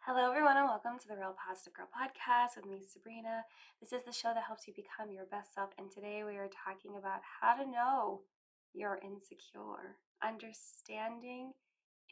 Hello, everyone, and welcome to the Real Positive Girl podcast with me, Sabrina. This is the show that helps you become your best self, and today we are talking about how to know you're insecure, understanding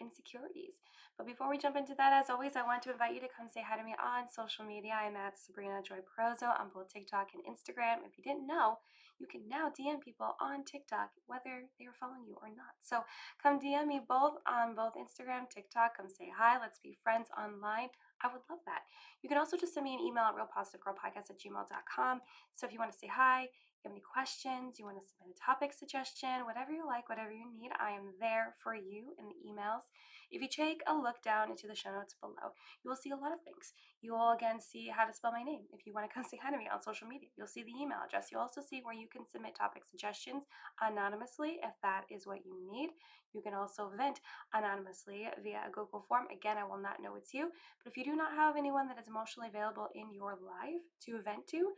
insecurities. But before we jump into that, as always, I want to invite you to come say hi to me on social media. I'm at Sabrina Joy Perozo on both TikTok and Instagram. If you didn't know, you can now DM people on TikTok, whether they are following you or not. So come DM me both on both Instagram, TikTok. Come say hi. Let's be friends online. I would love that. You can also just send me an email at realpositivegirlpodcast@gmail.com. So if you want to say hi, you have any questions, you want to submit a topic suggestion, whatever you like, whatever you need, I am there for you in the emails. If you take a look down into the show notes below, you will see a lot of things. You will again see how to spell my name. If you want to come say hi to me on social media, you'll see the email address. You'll also see where you can submit topic suggestions anonymously if that is what you need. You can also vent anonymously via a Google form. Again, I will not know it's you, but if you do not have anyone that is emotionally available in your life to vent to,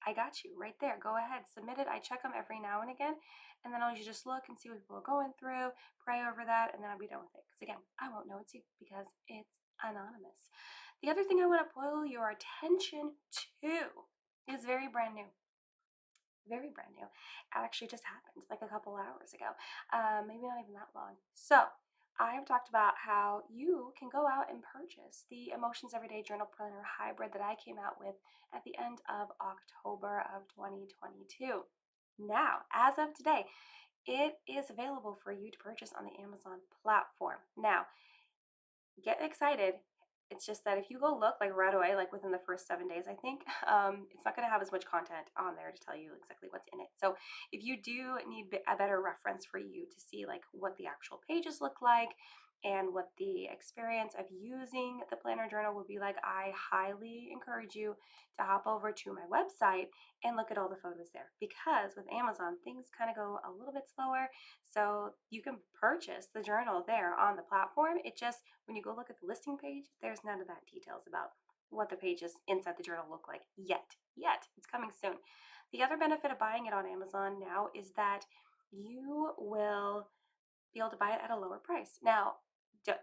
I got you right there. Go ahead, submit it. I check them every now and again, and then I'll just look and see what people are going through, pray over that, and then I'll be done with it. Because again, I won't know it's you because it's anonymous. The other thing I want to pull your attention to is very brand new. Very brand new. It actually just happened like a couple hours ago, maybe not even that long. So, I've talked about how you can go out and purchase the Emotions Everyday Journal Planner Hybrid that I came out with at the end of October of 2022. Now, as of today, it is available for you to purchase on the Amazon platform. Now, get excited. It's just that if you go look like right away, like within the first 7 days, I think, it's not going to have as much content on there to tell you exactly what's in it. So if you do need a better reference for you to see like what the actual pages look like and what the experience of using the planner journal will be like, I highly encourage you to hop over to my website and look at all the photos there, because with Amazon, things kind of go a little bit slower. So you can purchase the journal there on the platform. It just, when you go look at the listing page, there's none of that details about what the pages inside the journal look like yet. Yet. It's coming soon. The other benefit of buying it on Amazon now is that you will be able to buy it at a lower price. Now,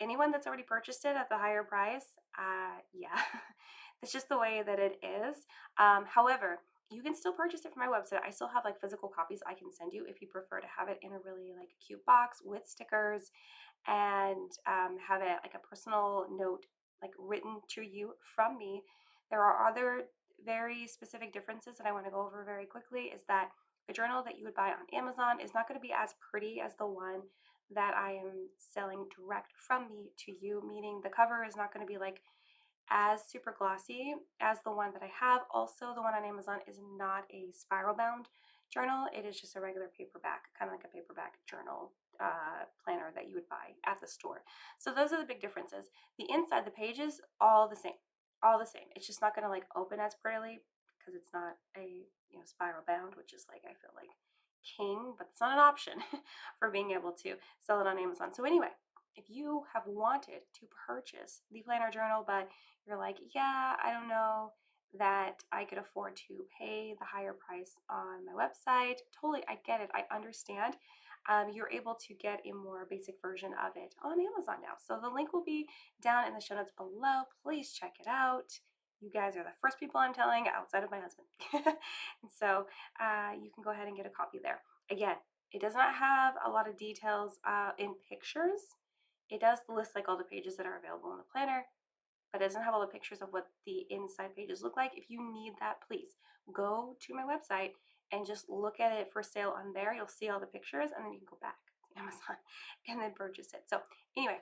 anyone that's already purchased it at the higher price, yeah, that's just the way that it is. However, you can still purchase it from my website. I still have like physical copies I can send you if you prefer to have it in a really like cute box with stickers and have it like a personal note like written to you from me. There are other very specific differences that I want to go over very quickly. Is that the journal that you would buy on Amazon is not going to be as pretty as the one that I am selling direct from me to you, meaning the cover is not going to be like as super glossy as the one that I have. Also, the one on Amazon is not a spiral bound journal. It is just a regular paperback, kind of like a paperback journal planner that you would buy at the store. So those are the big differences. The inside, the pages, all the same, all the same. It's just not going to like open as prettily because it's not a spiral bound, which is like I feel like king, but it's not an option for being able to sell it on Amazon. So anyway, if you have wanted to purchase the planner journal, but you're like, yeah, I don't know that I could afford to pay the higher price on my website. Totally, I get it. I understand. You're able to get a more basic version of it on Amazon now. So the link will be down in the show notes below. Please check it out. You guys are the first people I'm telling outside of my husband. And so you can go ahead and get a copy there. Again, it does not have a lot of details in pictures. It does list like all the pages that are available in the planner, but it doesn't have all the pictures of what the inside pages look like. If you need that, please go to my website and just look at it for sale on there. You'll see all the pictures, and then you can go back to Amazon and then purchase it. So anyway,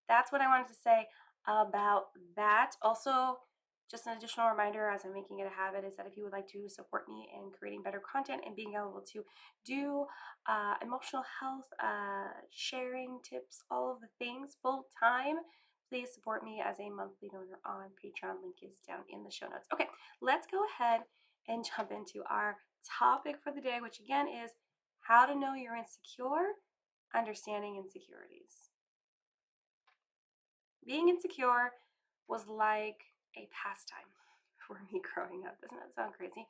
that's what I wanted to say about that. Also, just an additional reminder as I'm making it a habit is that if you would like to support me in creating better content and being able to do emotional health, sharing tips, all of the things full time, please support me as a monthly donor on Patreon. Link is down in the show notes. Okay, let's go ahead and jump into our topic for the day, which again is how to know you're insecure, understanding insecurities. Being insecure was like a pastime for me growing up. Doesn't that sound crazy?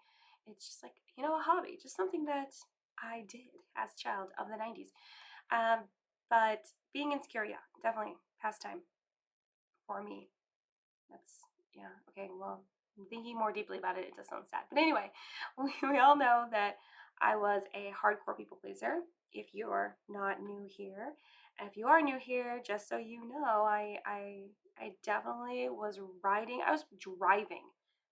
It's just like, a hobby, just something that I did as a child of the 90s. But being insecure, yeah, definitely pastime for me. That's, yeah, okay, well, thinking more deeply about it, it does sound sad. But anyway, we all know that I was a hardcore people pleaser. If you're not new here, and if you are new here, just so you know, I definitely was riding. I was driving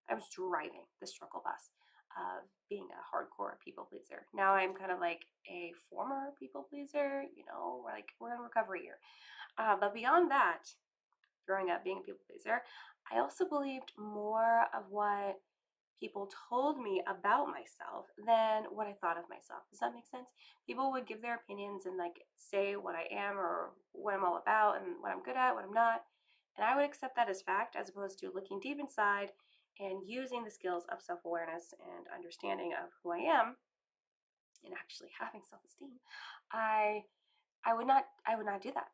the struggle bus of being a hardcore people pleaser. Now I'm kind of like a former people pleaser. We're in recovery here. But beyond that, growing up being a people pleaser, I also believed more of what people told me about myself than what I thought of myself. Does that make sense? People would give their opinions and like say what I am or what I'm all about and what I'm good at, what I'm not. And I would accept that as fact as opposed to looking deep inside and using the skills of self awareness and understanding of who I am and actually having self esteem. I I would not do that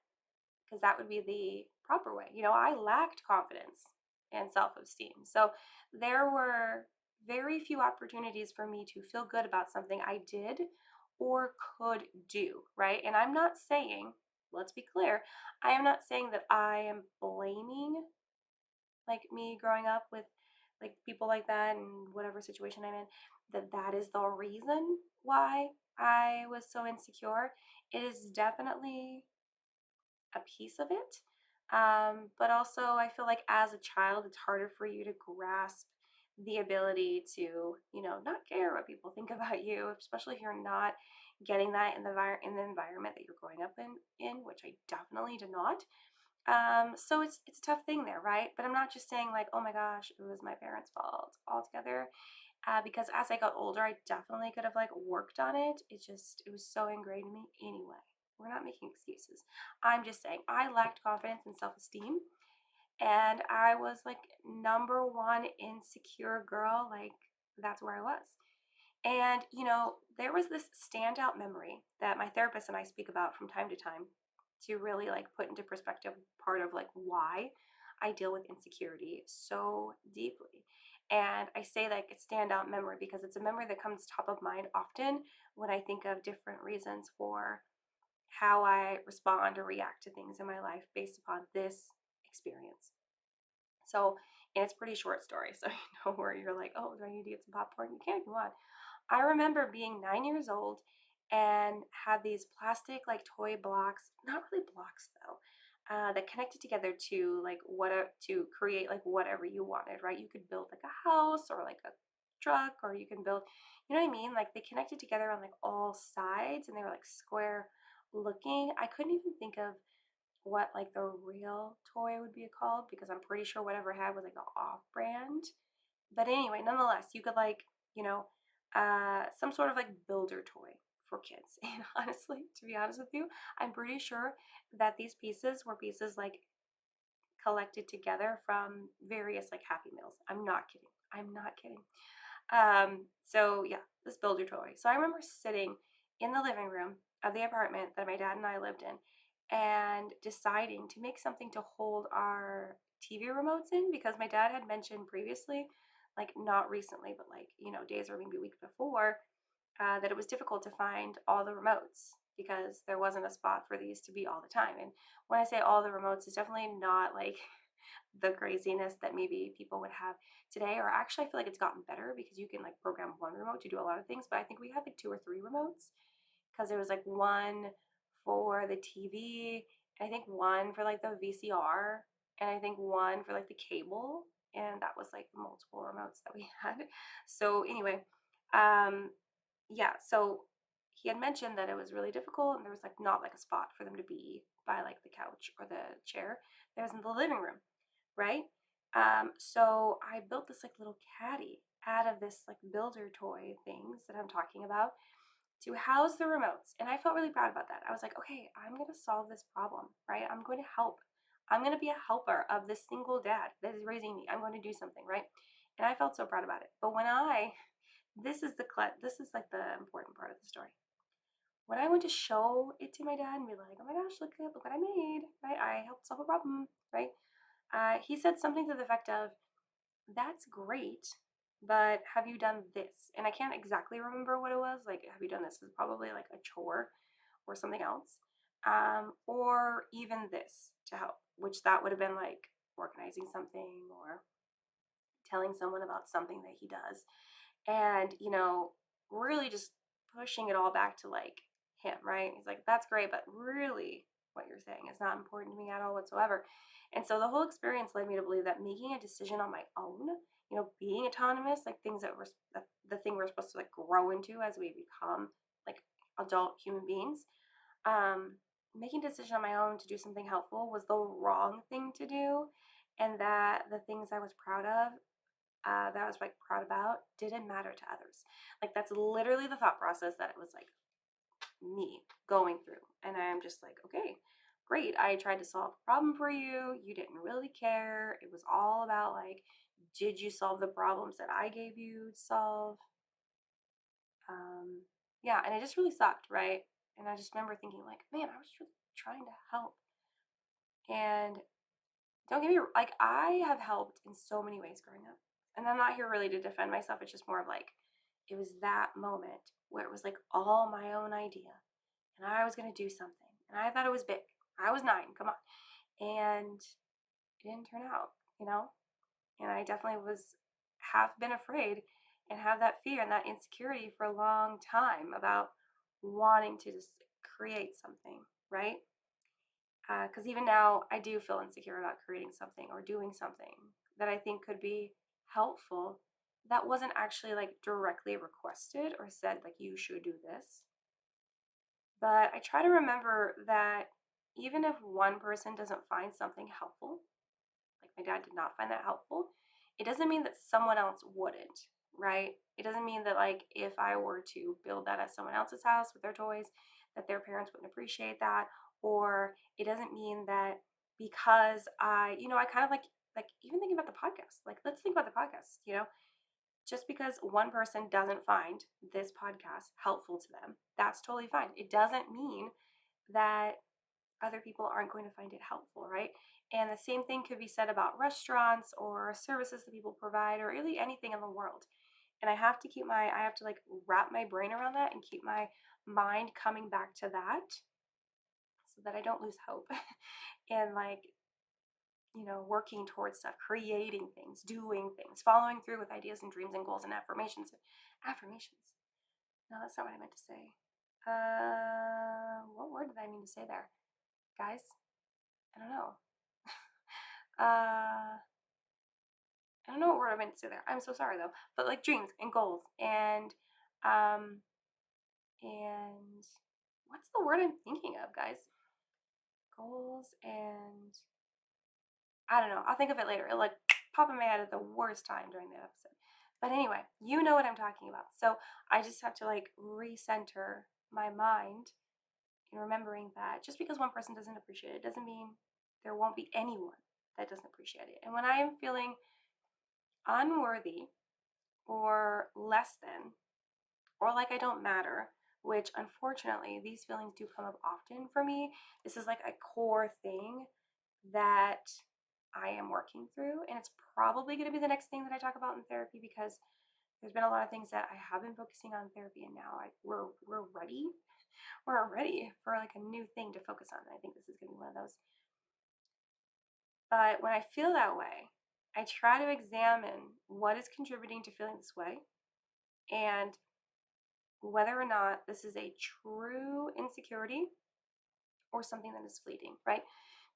because that would be the proper way. I lacked confidence and self esteem. So there were very few opportunities for me to feel good about something I did or could do, right? And I'm not saying, let's be clear, I am not saying that I am blaming like me growing up with like people like that and whatever situation I'm in, that is the reason why I was so insecure. It is definitely a piece of it. But also, I feel like as a child, it's harder for you to grasp the ability to, not care what people think about you, especially if you're not getting that in the environment that you're growing up in which I definitely did not. So it's a tough thing there, right? But I'm not just saying like, oh my gosh, it was my parents' fault altogether. Because as I got older, I definitely could have like worked on it. It was so ingrained in me anyway. We're not making excuses. I'm just saying I lacked confidence and self esteem. And I was like number one insecure girl. Like, that's where I was. And, there was this standout memory that my therapist and I speak about from time to time to really like put into perspective part of like why I deal with insecurity so deeply. And I say like it's standout memory because it's a memory that comes top of mind often when I think of different reasons for how I respond or react to things in my life based upon this experience. So, and it's a pretty short story. So, where you're like, oh, do I need to get some popcorn? You can if you want. I remember being 9 years old and had these plastic like toy blocks, not really blocks though, that connected together to like to create like whatever you wanted, right? You could build like a house or like a truck, or you can build, you know what I mean? Like they connected together on like all sides and they were like square looking. I couldn't even think of what like the real toy would be called because I'm pretty sure whatever I had was like an off brand. But anyway, nonetheless, you could like, you know, some sort of like builder toy for kids. And honestly, to be honest with you, I'm pretty sure that these pieces were pieces like collected together from various like Happy Meals. I'm not kidding. I'm not kidding. So yeah, this builder toy. So I remember sitting in the living room of the apartment that my dad and I lived in and deciding to make something to hold our TV remotes in because my dad had mentioned previously, like not recently, but like, days or maybe a week before, that it was difficult to find all the remotes because there wasn't a spot for these to be all the time. And when I say all the remotes, it's definitely not like the craziness that maybe people would have today. Or actually, I feel like it's gotten better because you can like program one remote to do a lot of things. But I think we had like two or three remotes because there was like one for the TV, and I think one for like the VCR, and I think one for like the cable. And that was like multiple remotes that we had. So, anyway, um, yeah, so he had mentioned that it was really difficult and there was like not like a spot for them to be by like the couch or the chair. There was in the living room, right? So I built this like little caddy out of this like builder toy things that I'm talking about to house the remotes. And I felt really proud about that. I was like, okay, I'm going to solve this problem, right? I'm going to help. I'm going to be a helper of this single dad that is raising me. I'm going to do something, right? And I felt so proud about it. But this is like the important part of the story. When I went to show it to my dad and be like, oh my gosh, look what I made, right? I helped solve a problem, right? He said something to the effect of, that's great, but have you done this? And I can't exactly remember what it was. Like, have you done this? It's probably like a chore or something else. Or even this to help, which that would have been like organizing something or telling someone about something that he does. And, really just pushing it all back to like him, right? He's like, that's great, but really what you're saying is not important to me at all whatsoever. And so the whole experience led me to believe that making a decision on my own, being autonomous, like things that the thing we're supposed to like grow into as we become like adult human beings, um, making a decision on my own to do something helpful was the wrong thing to do. And that the things I was proud of, that I was like proud about, didn't matter to others. Like that's literally the thought process that it was like me going through. And I'm just like, okay, great. I tried to solve a problem for you. You didn't really care. It was all about like, did you solve the problems that I gave you to solve? Um, yeah, and it just really sucked, right? And I just remember thinking like, man, I was really trying to help. And don't get me like I have helped in so many ways growing up. And I'm not here really to defend myself. It's just more of like it was that moment where it was like all my own idea and I was gonna do something. And I thought it was big. I was 9, come on. And it didn't turn out. And I definitely have been afraid and have that fear and that insecurity for a long time about wanting to just create something, right? Because even now, I do feel insecure about creating something or doing something that I think could be helpful that wasn't actually like directly requested or said, like, you should do this. But I try to remember that even if one person doesn't find something helpful, like my dad did not find that helpful, it doesn't mean that someone else wouldn't, right? It doesn't mean that, like, if I were to build that at someone else's house with their toys, that their parents wouldn't appreciate that. Or it doesn't mean that because I kind of like even thinking about the podcast, like, let's think about the podcast. Just because one person doesn't find this podcast helpful to them, that's totally fine. It doesn't mean that other people aren't going to find it helpful, right? And the same thing could be said about restaurants or services that people provide or really anything in the world. And I have to like wrap my brain around that and keep my mind coming back to that so that I don't lose hope and like, working towards stuff, creating things, doing things, following through with ideas and dreams and goals and affirmations. Affirmations. No, that's not what I meant to say. What word did I mean to say there? Guys, I don't know. uh, I don't know what word I meant to say there. I'm so sorry though. But like dreams and goals um and what's the word I'm thinking of, guys? Goals and I don't know. I'll think of it later. It'll like pop in my head at the worst time during the episode. But anyway, you know what I'm talking about. So I just have to like recenter my mind in remembering that just because one person doesn't appreciate it doesn't mean there won't be anyone that doesn't appreciate it. And when I am feeling unworthy or less than, or like I don't matter, which unfortunately these feelings do come up often for me. This is like a core thing that I am working through, and it's probably going to be the next thing that I talk about in therapy because there's been a lot of things that I have been focusing on in therapy, and now we're ready. We're ready for like a new thing to focus on. And I think this is going to be one of those. But when I feel that way, I try to examine what is contributing to feeling this way and whether or not this is a true insecurity or something that is fleeting, right?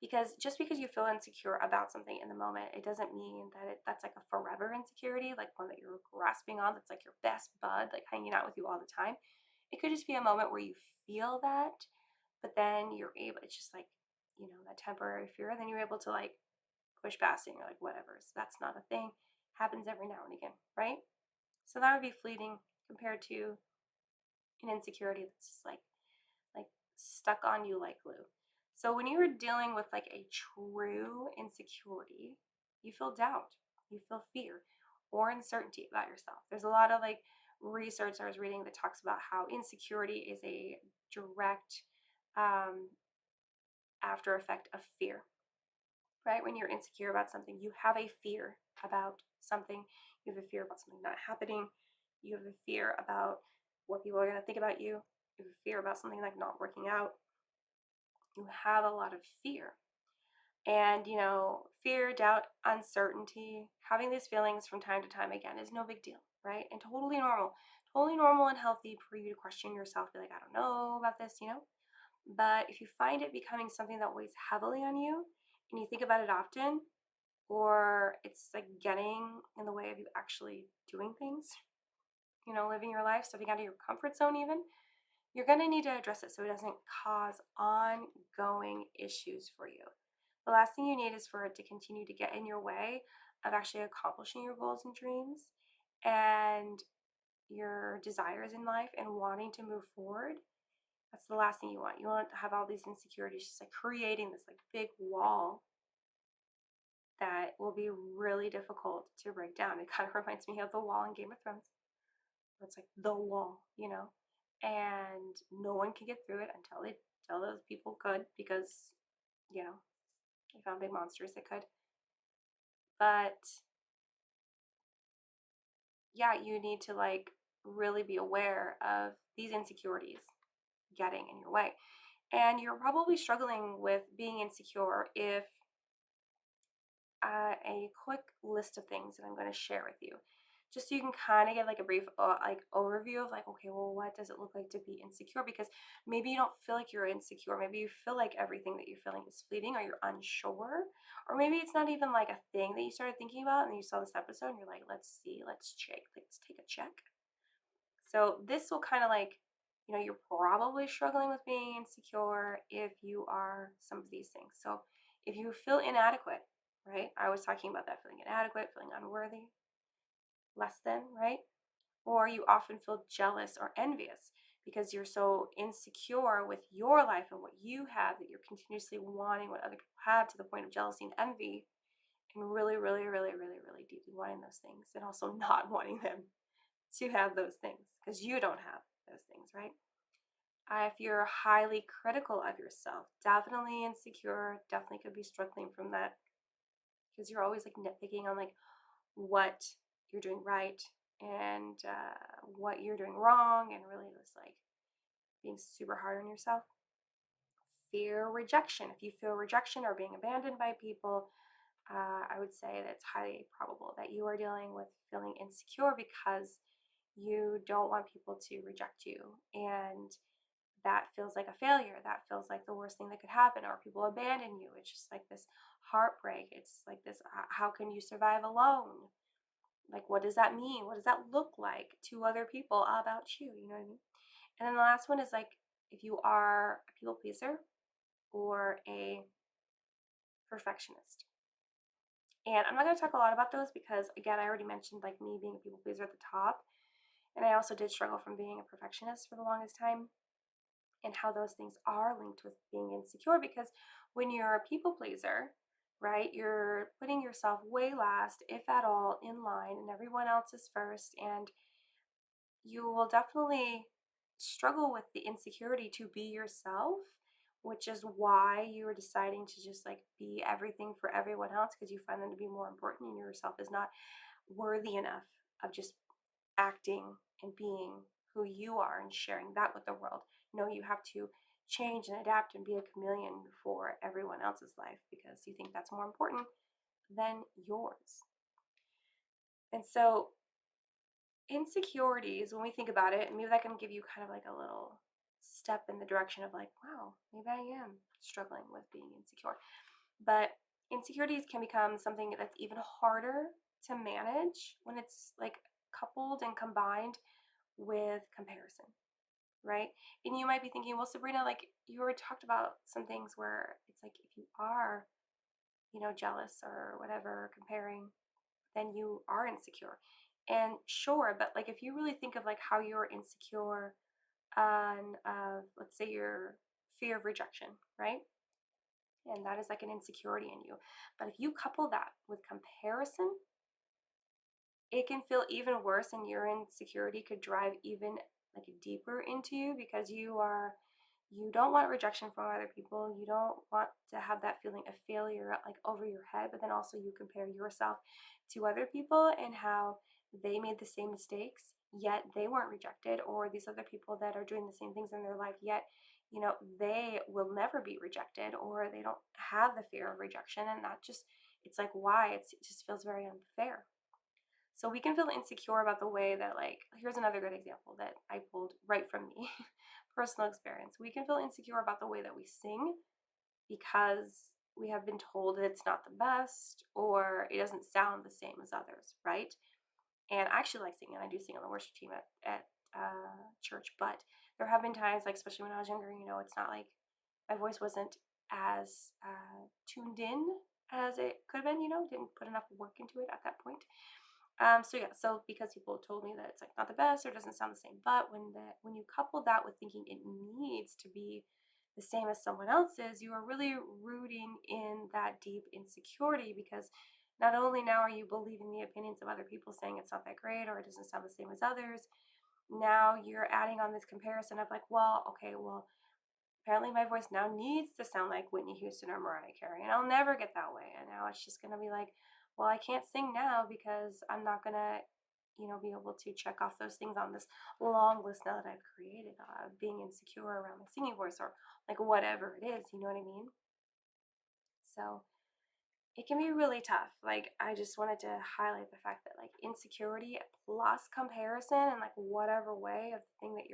Because just because you feel insecure about something in the moment, it doesn't mean that that's like a forever insecurity, like one that you're grasping on, that's like your best bud, like hanging out with you all the time. It could just be a moment where you feel that, but then it's just like, that temporary fear, and then you're able to like push past it and you're like, whatever. So that's not a thing. Happens every now and again, right? So that would be fleeting compared to an insecurity that's just like stuck on you like glue. So when you are dealing with like a true insecurity, you feel doubt, you feel fear or uncertainty about yourself. There's a lot of like research I was reading that talks about how insecurity is a direct um, after effect of fear, right? When you're insecure about something, you have a fear about something, you have a fear about something not happening, you have a fear about what people are going to think about you, you have a fear about something like not working out. You have a lot of fear. And, fear, doubt, uncertainty, having these feelings from time to time again is no big deal, right? And totally normal. Totally normal and healthy for you to question yourself, be like, I don't know about this. But if you find it becoming something that weighs heavily on you and you think about it often, or it's like getting in the way of you actually doing things, living your life, stepping out of your comfort zone, even, you're going to need to address it so it doesn't cause ongoing issues for you. The last thing you need is for it to continue to get in your way of actually accomplishing your goals and dreams and your desires in life and wanting to move forward. That's the last thing you want. You want to have all these insecurities just like creating this like big wall that will be really difficult to break down. It kind of reminds me of the wall in Game of Thrones. It's like the wall, and no one can get through it until those people could, because you know they found big monsters that could. But yeah, you need to like really be aware of these insecurities getting in your way. And you're probably struggling with being insecure if a quick list of things that I'm going to share with you, just so you can kind of get like a brief like overview of like, okay, well, what does it look like to be insecure? Because maybe you don't feel like you're insecure. Maybe you feel like everything that you're feeling is fleeting, or you're unsure, or maybe it's not even like a thing that you started thinking about and you saw this episode and you're like, let's see, let's check, let's take a check. So this will kind of like, you're probably struggling with being insecure if you are some of these things. So if you feel inadequate, right? I was talking about that, feeling inadequate, feeling unworthy, less than, right? Or you often feel jealous or envious because you're so insecure with your life and what you have that you're continuously wanting what other people have, to the point of jealousy and envy, and really, really, really, really, really deeply wanting those things, and also not wanting them to have those things because you don't have those things, right? If you're highly critical of yourself, definitely insecure, definitely could be struggling from that, because you're always like nitpicking on like what you're doing right and what you're doing wrong, and really just like being super hard on yourself. Fear rejection. If you feel rejection or being abandoned by people, I would say that it's highly probable that you are dealing with feeling insecure because you don't want people to reject you, and that feels like a failure. That feels like the worst thing that could happen, or people abandon you. It's just like this heartbreak. It's like this, how can you survive alone? Like, what does that mean? What does that look like to other people about you? You know what I mean? And then the last one is like, if you are a people pleaser or a perfectionist. And I'm not going to talk a lot about those because, again, I already mentioned like me being a people pleaser at the top. And I also did struggle from being a perfectionist for the longest time, and how those things are linked with being insecure. Because when you're a people pleaser, right, you're putting yourself way last, if at all, in line, and everyone else is first. And you will definitely struggle with the insecurity to be yourself, which is why you are deciding to just like be everything for everyone else, because you find them to be more important and yourself is not worthy enough of just acting and being who you are and sharing that with the world. No, you have to change and adapt and be a chameleon for everyone else's life because you think that's more important than yours. And so insecurities, when we think about it, and maybe that can give you kind of like a little step in the direction of like, wow, maybe I am struggling with being insecure. But insecurities can become something that's even harder to manage when it's like coupled and combined with comparison, right? And you might be thinking, well, Sabrina, like you already talked about some things where it's like if you are, jealous or whatever, comparing, then you are insecure. And sure, but like if you really think of like how you're insecure on, let's say, your fear of rejection, right? And that is like an insecurity in you. But if you couple that with comparison, it can feel even worse, and your insecurity could drive even like deeper into you, because you don't want rejection from other people. You don't want to have that feeling of failure like over your head, but then also you compare yourself to other people and how they made the same mistakes yet they weren't rejected, or these other people that are doing the same things in their life yet they will never be rejected or they don't have the fear of rejection. And that just, it's like, why? It just feels very unfair. So we can feel insecure about the way that, like, here's another good example that I pulled right from me, personal experience. We can feel insecure about the way that we sing because we have been told that it's not the best or it doesn't sound the same as others, right? And I actually like singing. I do sing on the worship team at church, but there have been times, like especially when I was younger, it's not like my voice wasn't as tuned in as it could have been. Didn't put enough work into it at that point. So yeah, so because people told me that it's like not the best or doesn't sound the same, but when you couple that with thinking it needs to be the same as someone else's, you are really rooting in that deep insecurity because not only now are you believing the opinions of other people saying it's not that great or it doesn't sound the same as others, now you're adding on this comparison of like, well, okay, well, apparently my voice now needs to sound like Whitney Houston or Mariah Carey, and I'll never get that way. And now it's just going to be like, well, I can't sing now because I'm not going to, be able to check off those things on this long list now that I've created, being insecure around my singing voice or like whatever it is, you know what I mean? So it can be really tough. Like, I just wanted to highlight the fact that, like, insecurity plus comparison and, like, whatever way of the thing that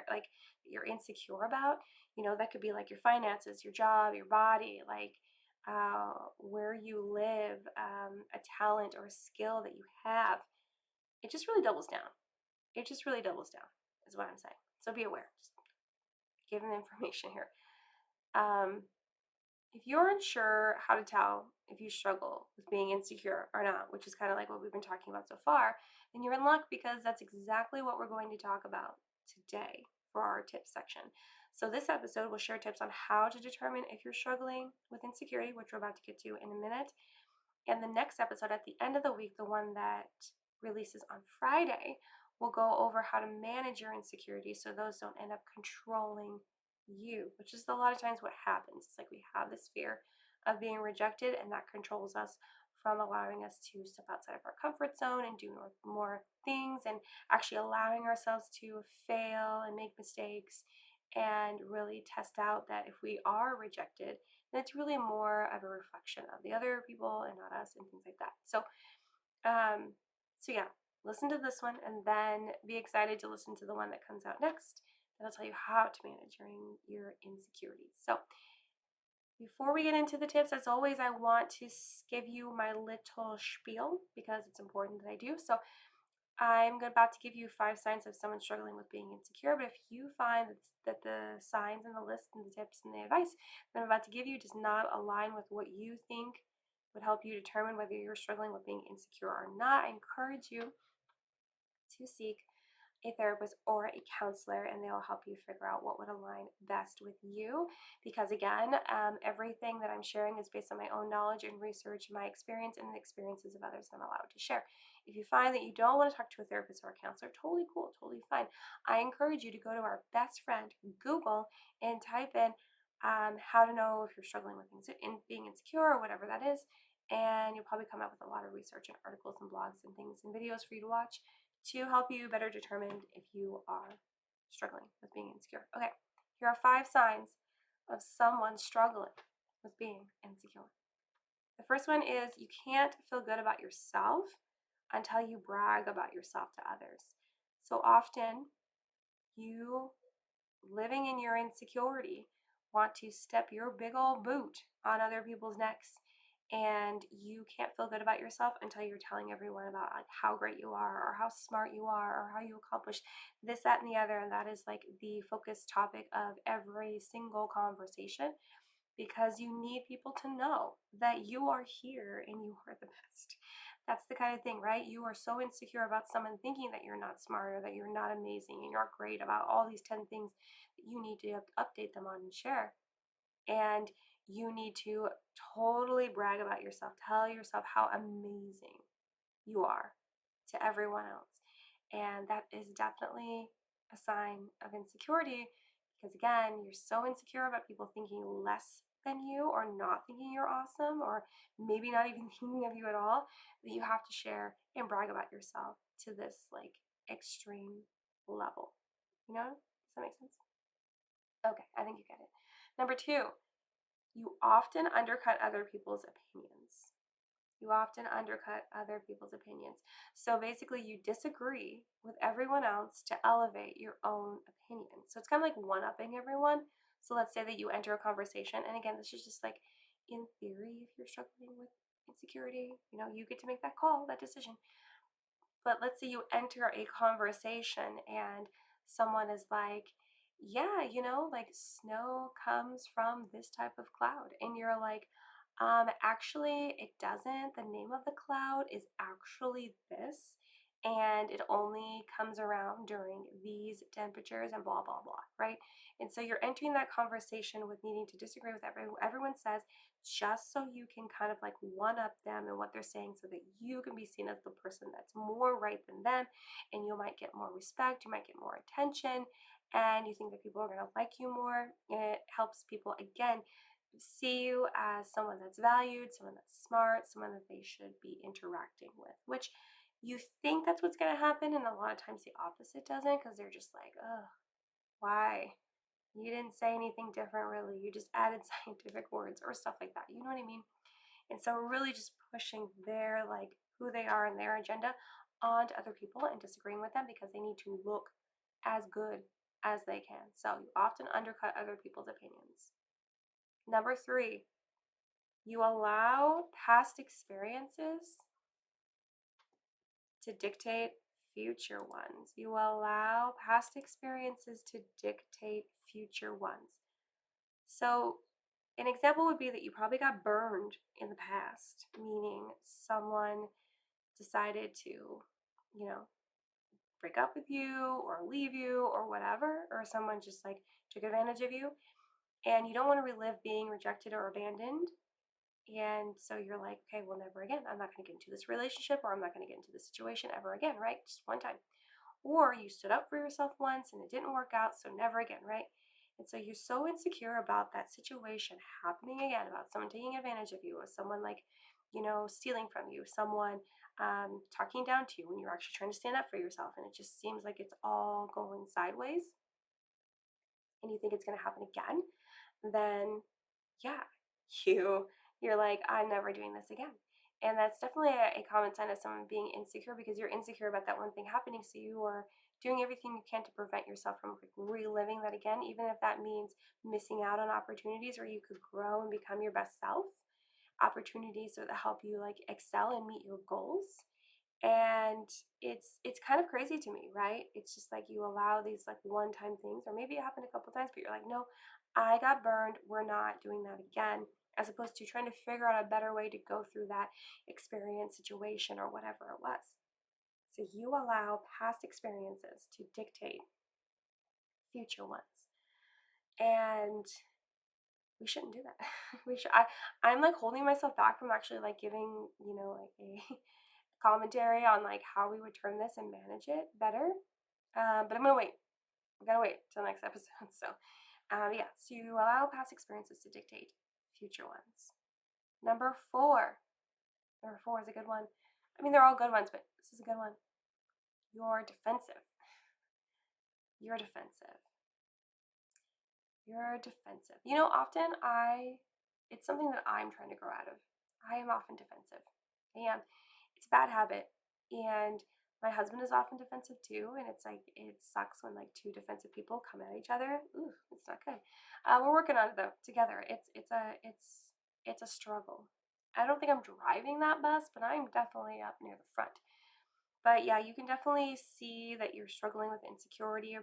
like, that you're insecure about, that could be like your finances, your job, your body, like, where you live, a talent or a skill that you have. It just really doubles down. It just really doubles down, is what I'm saying. So be aware. Just giving information here. Um, If you're unsure how to tell if you struggle with being insecure or not, which is kind of like what we've been talking about so far, then you're in luck because that's exactly what we're going to talk about today for our tips section. So, this episode will share tips on how to determine if you're struggling with insecurity, which we're about to get to in a minute. And the next episode at the end of the week, the one that releases on Friday, will go over how to manage your insecurities so those don't end up controlling you, which is a lot of times what happens. It's like we have this fear of being rejected, and that controls us from allowing us to step outside of our comfort zone and do more things and actually allowing ourselves to fail and make mistakes and really test out that if we are rejected, then it's really more of a reflection of the other people and not us and things like that. Um, so yeah, listen to this one and then be excited to listen to the one that comes out next. That'll tell you how to manage your insecurities. So before we get into the tips, as always, I want to give you my little spiel because it's important that I do. So I'm about to give you 5 signs of someone struggling with being insecure. But if you find that the signs and the list and the tips and the advice that I'm about to give you does not align with what you think would help you determine whether you're struggling with being insecure or not, I encourage you to seek a therapist or a counselor, and they'll help you figure out what would align best with you. Because again, everything that I'm sharing is based on my own knowledge and research, my experience, and the experiences of others I'm allowed to share. If you find that you don't want to talk to a therapist or a counselor, totally cool, totally fine. I encourage you to go to our best friend, Google, and type in how to know if you're struggling with being insecure or whatever that is. And you'll probably come up with a lot of research and articles and blogs and things and videos for you to watch to help you better determine if you are struggling with being insecure. Okay, here are 5 signs of someone struggling with being insecure. The first one is you can't feel good about yourself until you brag about yourself to others. So often, you living in your insecurity want to step your big old boot on other people's necks, and you can't feel good about yourself until you're telling everyone about like how great you are or how smart you are or how you accomplished this, that, and the other. And that is like the focus topic of every single conversation because you need people to know that you are here and you are the best. That's the kind of thing, right? You are so insecure about someone thinking that you're not smart or that you're not amazing and you're great about all these 10 things that you need to update them on and share. And you need to totally brag about yourself. Tell yourself how amazing you are to everyone else. And that is definitely a sign of insecurity because, again, you're so insecure about people thinking less than you or not thinking you're awesome or maybe not even thinking of you at all that you have to share and brag about yourself to this like extreme level. Does that make sense? Okay, I think you get it. Number two, you often undercut other people's opinions. You often undercut other people's opinions. So basically, you disagree with everyone else to elevate your own opinion. So it's kind of like one upping everyone. So let's say that you enter a conversation, and again, this is just like in theory, if you're struggling with insecurity, you get to make that call, that decision. But let's say you enter a conversation and someone is like, yeah, like snow comes from this type of cloud. And you're like, actually, it doesn't. The name of the cloud is actually this. And it only comes around during these temperatures and blah, blah, blah, right? And so you're entering that conversation with needing to disagree with everyone says, just so you can kind of like one up them and what they're saying so that you can be seen as the person that's more right than them, and you might get more respect, you might get more attention, and you think that people are going to like you more. It helps people again see you as someone that's valued, someone that's smart, someone that they should be interacting with, which you think that's what's going to happen, and a lot of times the opposite doesn't, because they're just like, oh, why? You didn't say anything different, really. You just added scientific words or stuff like that. You know what I mean? And so we're really just pushing their, like, who they are and their agenda onto other people and disagreeing with them because they need to look as good as they can. So you often undercut other people's opinions. Number three, you allow past experiences to dictate future ones. You allow past experiences to dictate future ones. So an example would be that you probably got burned in the past, meaning someone decided to, you know, break up with you or leave you or whatever, or someone just like took advantage of you, and you don't want to relive being rejected or abandoned. And so you're like, okay, well, never again. I'm not going to get into this relationship, or I'm not going to get into this situation ever again, right? Just one time. Or you stood up for yourself once and it didn't work out, so never again, right? And so you're so insecure about that situation happening again, about someone taking advantage of you, or someone like, stealing from you, someone talking down to you when you're actually trying to stand up for yourself, and it just seems like it's all going sideways, and you think it's going to happen again, then yeah, you're like, I'm never doing this again. And that's definitely a common sign of someone being insecure, because you're insecure about that one thing happening. So you are doing everything you can to prevent yourself from like reliving that again, even if that means missing out on opportunities where you could grow and become your best self, opportunities that help you like excel and meet your goals. And it's kind of crazy to me, right? It's just like you allow these like one time things, or maybe it happened a couple times, but you're like, no, I got burned, we're not doing that again, as opposed to trying to figure out a better way to go through that experience, situation, or whatever it was. So you allow past experiences to dictate future ones, and we shouldn't do that. I'm like holding myself back from actually like giving, like a commentary on like how we would turn this and manage it better. But I'm gonna wait. I'm gonna wait till next episode. So, yeah. So you allow past experiences to dictate future ones. Number four. Number four is a good one. I mean, they're all good ones, but this is a good one. You're defensive. You're defensive. You're defensive. Often it's something that I'm trying to grow out of. I am often defensive. I am. It's a bad habit. And my husband is often defensive too. And it's like, it sucks when like two defensive people come at each other. Ooh, it's not good. We're working on it though, together. It's a struggle. I don't think I'm driving that bus, but I'm definitely up near the front. But yeah, you can definitely see that you're struggling with insecurity,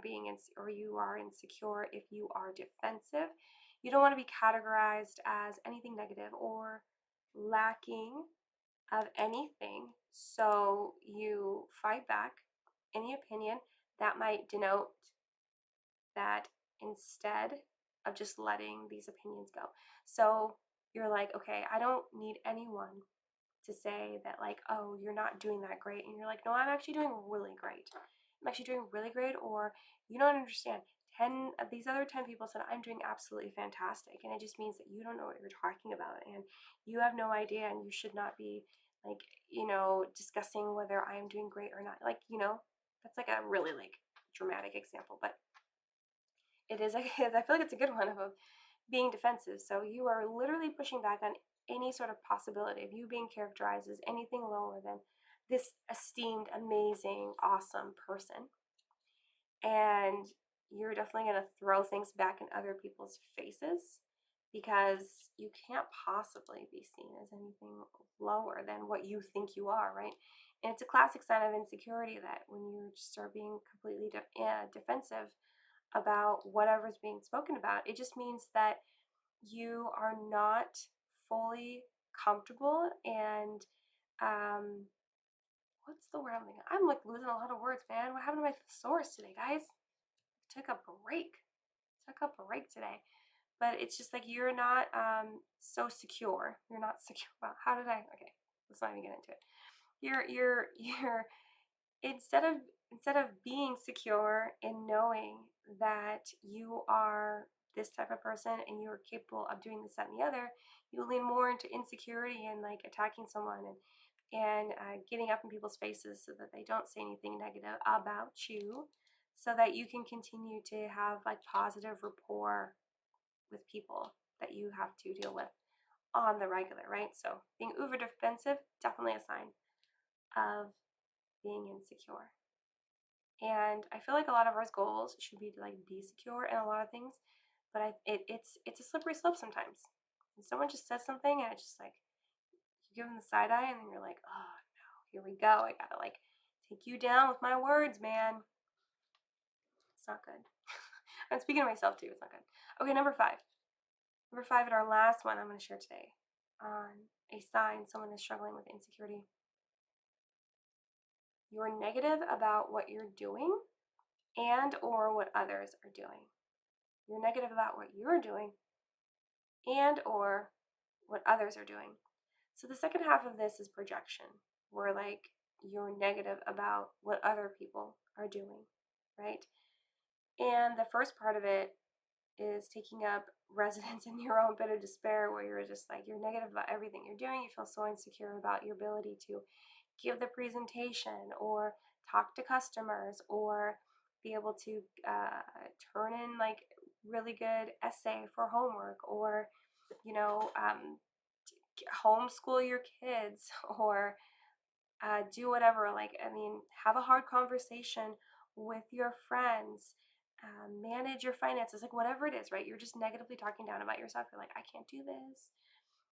or you are insecure if you are defensive. You don't want to be categorized as anything negative or lacking of anything. So you fight back any opinion that might denote that, instead of just letting these opinions go. So you're like, okay, I don't need anyone to say that, like, oh, you're not doing that great. And you're like, no, I'm actually doing really great. I'm actually doing really great. Or you don't understand. 10 of these other 10 people said I'm doing absolutely fantastic. And it just means that you don't know what you're talking about. And you have no idea. And you should not be, like, discussing whether I'm doing great or not. Like, that's like a really, like, dramatic example. But it is, I feel like it's a good one of being defensive. So you are literally pushing back on any sort of possibility of you being characterized as anything lower than this esteemed, amazing, awesome person. And you're definitely going to throw things back in other people's faces because you can't possibly be seen as anything lower than what you think you are, right? And it's a classic sign of insecurity that when you just start being completely defensive about whatever's being spoken about, it just means that you are not fully comfortable and um, what's the word I'm thinking? I'm like losing a lot of words, man. What happened to my thesaurus today, guys? Took a break. Took a break today. But it's just like you're not so secure. You're not secure. Well, how did I? Okay, let's not even get into it. You're instead of being secure in knowing that you are this type of person and you are capable of doing this, that, and the other, you lean more into insecurity and like attacking someone and getting up in people's faces so that they don't say anything negative about you, so that you can continue to have like positive rapport with people that you have to deal with on the regular, right? So being uber defensive, definitely a sign of being insecure. And I feel like a lot of our goals should be to like be secure in a lot of things, but it's a slippery slope sometimes. And someone just says something and it's just like you give them the side eye and then you're like, oh no, here we go. I gotta like take you down with my words, man. It's not good. I'm speaking to myself too. It's not good. Okay, number five. Number five, and our last one I'm going to share today on a sign someone is struggling with insecurity. You're negative about what you're doing and or what others are doing. You're negative about what you're doing and or what others are doing. So the second half of this is projection, where like you're negative about what other people are doing, right? And the first part of it is taking up residence in your own bit of despair, where you're just like you're negative about everything you're doing. You feel so insecure about your ability to give the presentation or talk to customers or be able to turn in like really good essay for homework or you know homeschool your kids or do whatever. Like, I mean, have a hard conversation with your friends, manage your finances, like whatever it is, right? You're just negatively talking down about yourself. You're like, I can't do this.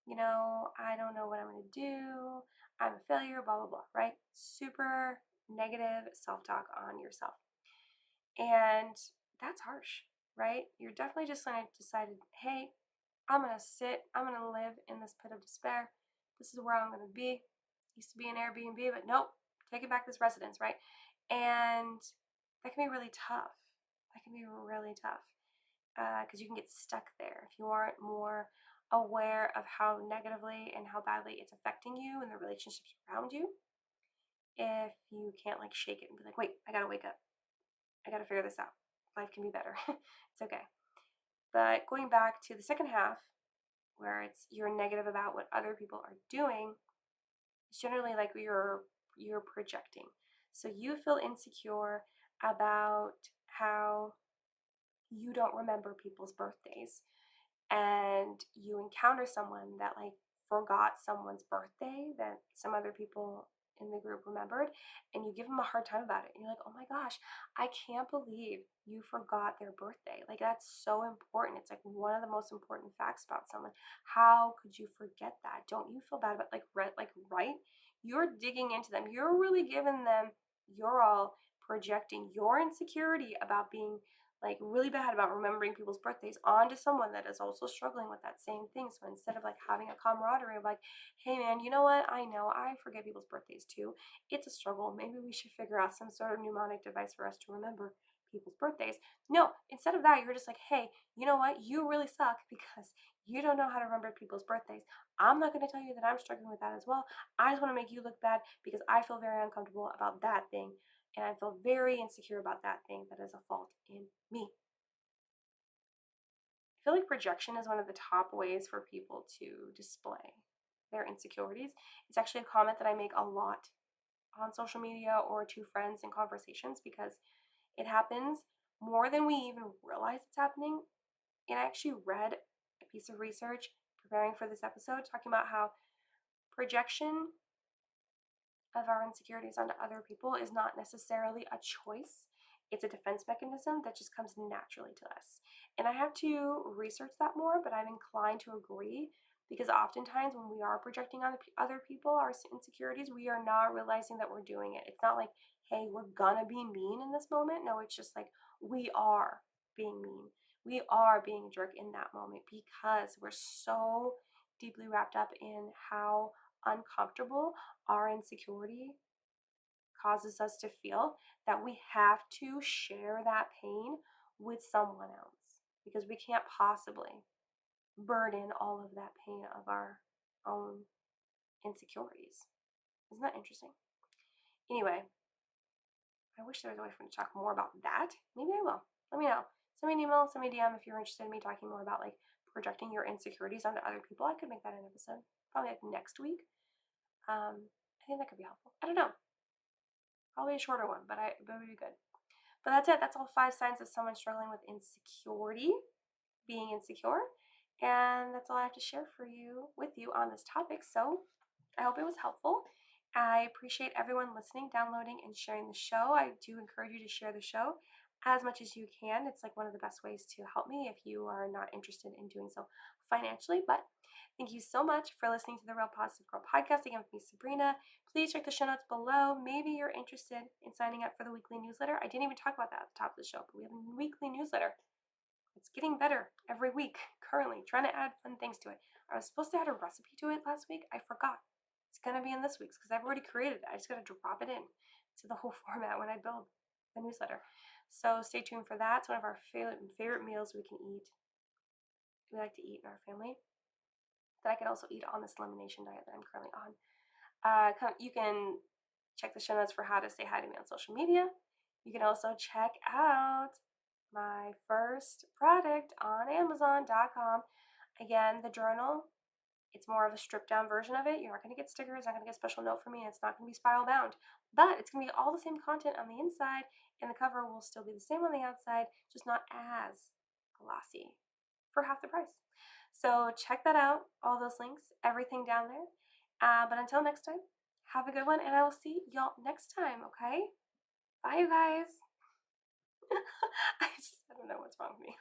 You know, I don't know what I'm going to do. I'm a failure, blah, blah, blah, right? Super negative self talk on yourself. And that's harsh, right? You're definitely just going to decide, hey, I'm going to I'm going to live in this pit of despair. This is where I'm going to be. Used to be an Airbnb, but nope, taking back this residence, right? And that can be really tough. That can be really tough because you can get stuck there if you aren't more aware of how negatively and how badly it's affecting you and the relationships around you. If you can't like shake it and be like, wait, I gotta wake up. I gotta figure this out. Life can be better. It's okay. But going back to the second half, where it's you're negative about what other people are doing, it's generally like you're projecting. So you feel insecure about how you don't remember people's birthdays and you encounter someone that like forgot someone's birthday that some other people in the group remembered and you give them a hard time about it and you're like, oh my gosh, I can't believe you forgot their birthday. Like that's so important. It's like one of the most important facts about someone. How could you forget that? Don't you feel bad about right, you're digging into them, you're really giving them, you're all projecting your insecurity about being like really bad about remembering people's birthdays onto someone that is also struggling with that same thing. So instead of like having a camaraderie of like, hey man, you know what? I know I forget people's birthdays too. It's a struggle. Maybe we should figure out some sort of mnemonic device for us to remember people's birthdays. No, instead of that, you're just like, hey, you know what? You really suck because you don't know how to remember people's birthdays. I'm not going to tell you that I'm struggling with that as well. I just want to make you look bad because I feel very uncomfortable about that thing and I feel very insecure about that thing that is a fault in me. I feel like projection is one of the top ways for people to display their insecurities. It's actually a comment that I make a lot on social media or to friends in conversations because it happens more than we even realize it's happening. And I actually read a piece of research preparing for this episode talking about how projection of our insecurities onto other people is not necessarily a choice. It's a defense mechanism that just comes naturally to us. And I have to research that more, but I'm inclined to agree because oftentimes when we are projecting on other people our insecurities, we are not realizing that we're doing it. It's not like, hey, we're gonna be mean in this moment. No, it's just like we are being mean. We are being a jerk in that moment because we're so deeply wrapped up in how uncomfortable our insecurity causes us to feel that we have to share that pain with someone else because we can't possibly burden all of that pain of our own insecurities. Isn't that interesting? Anyway, I wish there was a way for me to talk more about that. Maybe I will. Let me know. Send me an email, send me a DM if you're interested in me talking more about like projecting your insecurities onto other people. I could make that an episode, probably like next week. I think that could be helpful. I don't know. Probably a shorter one, but it would be good. But that's it. That's all 5 signs of someone struggling with insecurity, being insecure. And that's all I have to share with you on this topic. So I hope it was helpful. I appreciate everyone listening, downloading, and sharing the show. I do encourage you to share the show as much as you can. It's like one of the best ways to help me if you are not interested in doing so financially. But thank you so much for listening to the Real Positive Girl podcast. Again, with me, Sabrina. Please check the show notes below. Maybe you're interested in signing up for the weekly newsletter. I didn't even talk about that at the top of the show, but we have a weekly newsletter. It's getting better every week, currently, trying to add fun things to it. I was supposed to add a recipe to it last week. I forgot. It's going to be in this week's because I've already created it. I just got to drop it in to the whole format when I build the newsletter. So stay tuned for that. It's one of our favorite meals we can eat. We like to eat in our family. That I can also eat on this elimination diet that I'm currently on. You can check the show notes for how to say hi to me on social media. You can also check out my first product on Amazon.com. Again, the journal, it's more of a stripped down version of it. You're not going to get stickers, not going to get a special note from me, and it's not going to be spiral bound. But it's going to be all the same content on the inside, and the cover will still be the same on the outside, just not as glossy for half the price. So check that out, all those links, everything down there. But until next time, have a good one, and I will see y'all next time, okay? Bye, you guys. I don't know what's wrong with me.